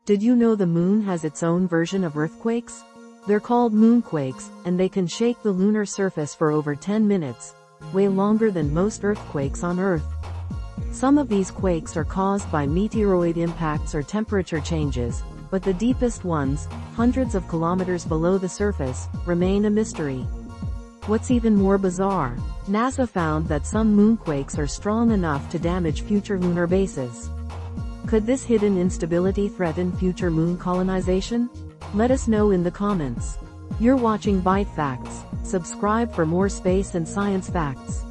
Did you know the moon has its own version of earthquakes? They're called moonquakes, and they can shake the lunar surface for over 10 minutes, way longer than most earthquakes on Earth. Some of these quakes are caused by meteoroid impacts or temperature changes, but the deepest ones, hundreds of kilometers below the surface, remain a mystery. What's even more bizarre, NASA found that some moonquakes are strong enough to damage future lunar bases. Could this hidden instability threaten future moon colonization? Let us know in the comments. You're watching Byte Facts. Subscribe for more space and science facts.